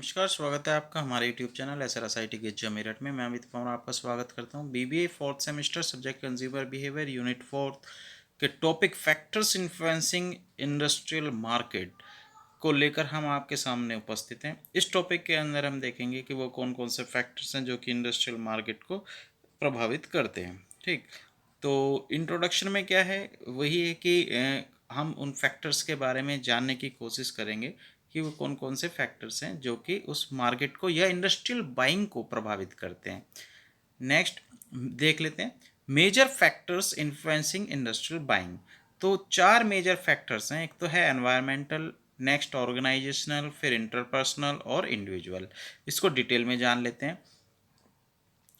नमस्कार, स्वागत है आपका हमारे यूट्यूब चैनल SRSIT के जम मेरठ में। मैं अमित पवार आपका स्वागत करता हूं। BBA fourth semester subject consumer behaviour unit 4 के topic factors influencing industrial market को लेकर हम आपके सामने उपस्थित हैं। इस टॉपिक के अंदर हम देखेंगे कि वो कौन कौन से फैक्टर्स हैं जो कि इंडस्ट्रियल मार्केट को प्रभावित करते हैं। ठीक, तो इंट्रोडक्शन में क्या है, वही है कि हम उन फैक्टर्स के बारे में जानने की कोशिश करेंगे कि वो कौन कौन से फैक्टर्स हैं जो कि उस मार्केट को या इंडस्ट्रियल बाइंग को प्रभावित करते हैं। नेक्स्ट देख लेते हैं major factors influencing industrial buying. तो चार मेजर फैक्टर्स हैं। एक तो है एनवायरमेंटल, नेक्स्ट ऑर्गेनाइजेशनल, फिर इंटरपर्सनल और इंडिविजुअल। इसको डिटेल में जान लेते हैं।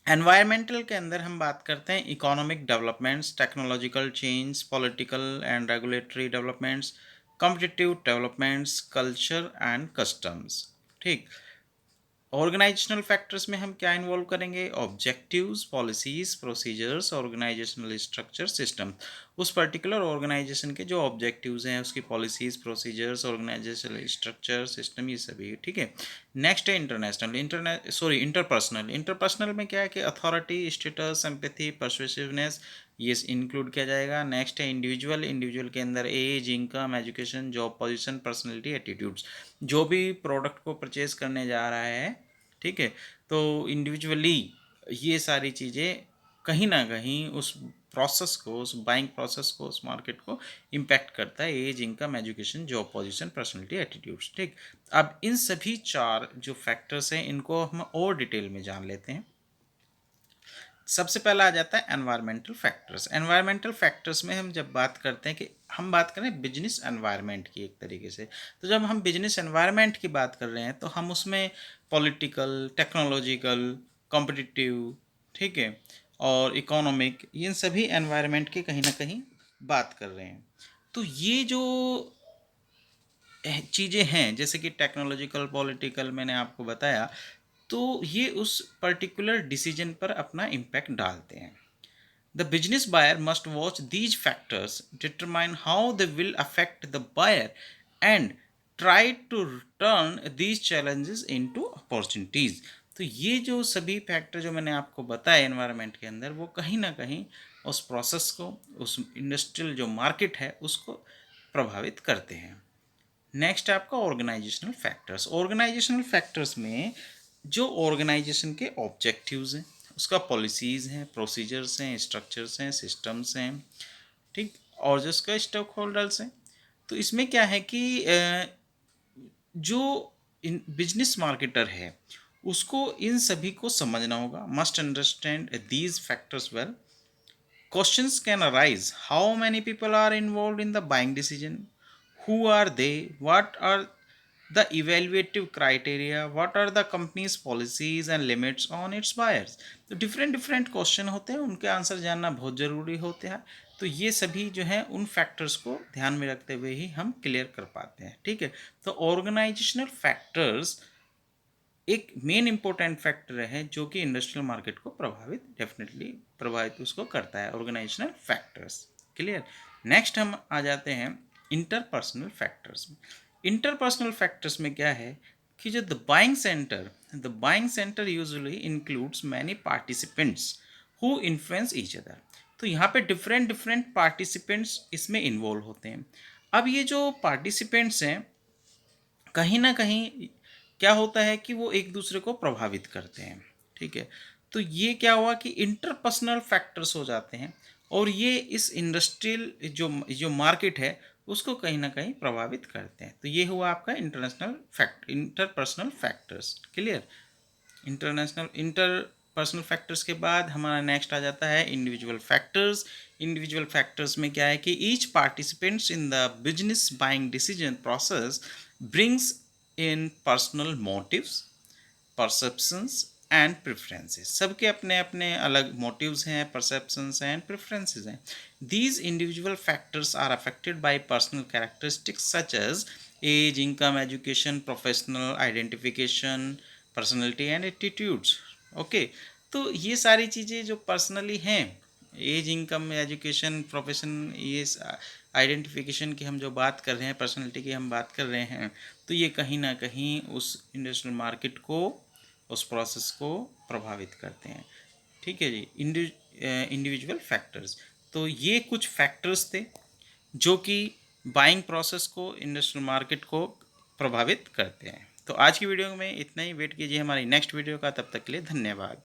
एनवायरमेंटल के अंदर हम बात करते हैं economic developments, technological change, political and regulatory developments, competitive developments, culture and customs. ठीक, ऑर्गेनाइजेशनल फैक्टर्स में हम क्या इन्वॉल्व करेंगे? Objectives, policies, procedures, organisational structure, system. उस पर्टिकुलर ऑर्गेनाइजेशन के जो ऑब्जेक्टिव्स हैं, उसकी policies, procedures, organisational structure, system, ये सभी। ठीक है। नेक्स्ट है इंटरपर्सनल। इंटरपर्सनल में क्या है कि अथॉरिटी, स्टेटस, एम्पैथी, परसुएसिवनेस, ये इंक्लूड किया जाएगा। नेक्स्ट है इंडिविजुअल। इंडिविजुअल के अंदर age, income, education, job position, personality, attitudes. जो भी प्रोडक्ट को परचेज करने जा रहा है, ठीक है, तो इंडिविजुअली ये सारी चीज़ें कहीं ना कहीं उस प्रोसेस को, उस बाइंग प्रोसेस को, उस मार्केट को इम्पैक्ट करता है। Age, income, education, job position, personality, attitudes. ठीक, अब इन सभी चार जो फैक्टर्स हैं इनको हम और डिटेल में जान लेते हैं। सबसे पहला आ जाता है एनवायरमेंटल फैक्टर्स। एनवायरमेंटल फैक्टर्स में हम जब बात करते हैं कि हम बात करें बिजनेस एनवायरनमेंट की एक तरीके से, तो जब हम बिजनेस एनवायरनमेंट की बात कर रहे हैं तो हम उसमें पॉलिटिकल, टेक्नोलॉजिकल, कॉम्पिटिटिव, ठीक है, और इकोनॉमिक, इन सभी एनवायरनमेंट की कहीं ना कहीं बात कर रहे हैं। तो ये जो चीज़ें हैं, जैसे कि टेक्नोलॉजिकल, पॉलिटिकल, मैंने आपको बताया, तो ये उस पर्टिकुलर डिसीजन पर अपना इम्पैक्ट डालते हैं। The business buyer must watch these factors, determine how they will affect the buyer, and try to turn these challenges into opportunities. तो ये जो सभी फैक्टर जो मैंने आपको बताया एनवायरनमेंट के अंदर, वो कहीं ना कहीं उस प्रोसेस को, उस इंडस्ट्रियल जो मार्केट है उसको प्रभावित करते हैं। नेक्स्ट है आपका ऑर्गेनाइजेशनल फैक्टर्स। ऑर्गेनाइजेशनल फैक्टर्स में जो ऑर्गेनाइजेशन के ऑब्जेक्टिव्स हैं, उसका पॉलिसीज़ हैं, प्रोसीजर्स हैं, स्ट्रक्चर्स हैं, सिस्टम्स हैं, ठीक, और जो उसका स्टेक होल्डर्स हैं। तो इसमें क्या है कि जो बिजनेस मार्केटर है उसको इन सभी को समझना होगा। Must understand these factors well. Questions can arise: how many people are involved in the buying decision? Who are they? What are the evaluative criteria? What are the company's policies and limits on its buyers? तो different different question होते हैं, उनके answer जानना बहुत ज़रूरी होते हैं। तो ये सभी जो है उन फैक्टर्स को ध्यान में रखते हुए ही हम क्लियर कर पाते हैं। ठीक है, तो ऑर्गेनाइजेशनल फैक्टर्स एक मेन इंपॉर्टेंट फैक्टर है जो कि इंडस्ट्रियल मार्केट को डेफिनेटली प्रभावित उसको करता है। Organisational factors clear. नेक्स्ट हम आ जाते हैं इंटरपर्सनल फैक्टर्स में। इंटरपर्सनल फैक्टर्स में क्या है कि जो the buying centre usually includes many participants who influence each other. तो यहाँ पे डिफरेंट डिफरेंट पार्टिसिपेंट्स इसमें इन्वॉल्व होते हैं। अब ये जो पार्टिसिपेंट्स हैं, कहीं ना कहीं क्या होता है कि वो एक दूसरे को प्रभावित करते हैं। ठीक है, तो ये क्या हुआ कि इंटरपर्सनल फैक्टर्स हो जाते हैं और ये इस इंडस्ट्रियल जो जो मार्केट है उसको कहीं ना कहीं प्रभावित करते हैं। तो ये हुआ आपका interpersonal factors clear. Interpersonal factors के बाद हमारा नेक्स्ट आ जाता है इंडिविजुअल फैक्टर्स। इंडिविजुअल फैक्टर्स में क्या है कि each participants in the business buying decision process brings in personal motives, perceptions and preferences. सबके अपने अपने अलग मोटिव्स हैं, परसेप्शंस एंड प्रेफरेंसेस हैं। These individual factors are affected by personal characteristics such as age, income, education, professional identification, personality and attitudes. Okay, तो ये सारी चीज़ें जो पर्सनली हैं एज, इनकम, एजुकेशन, प्रोफेशन, ये आइडेंटिफिकेशन की हम जो बात कर रहे हैं, पर्सनैलिटी की हम बात कर रहे हैं, तो ये कहीं ना कहीं उस इंडस्ट्रियल मार्केट को, उस प्रोसेस को प्रभावित करते हैं। ठीक है जी। इंडिविजुअल फैक्टर्स, तो ये कुछ फैक्टर्स थे जो कि बाइंग प्रोसेस को, इंडस्ट्रियल मार्केट को प्रभावित करते हैं। तो आज की वीडियो में इतना ही। वेट कीजिए हमारी नेक्स्ट वीडियो का। तब तक के लिए धन्यवाद।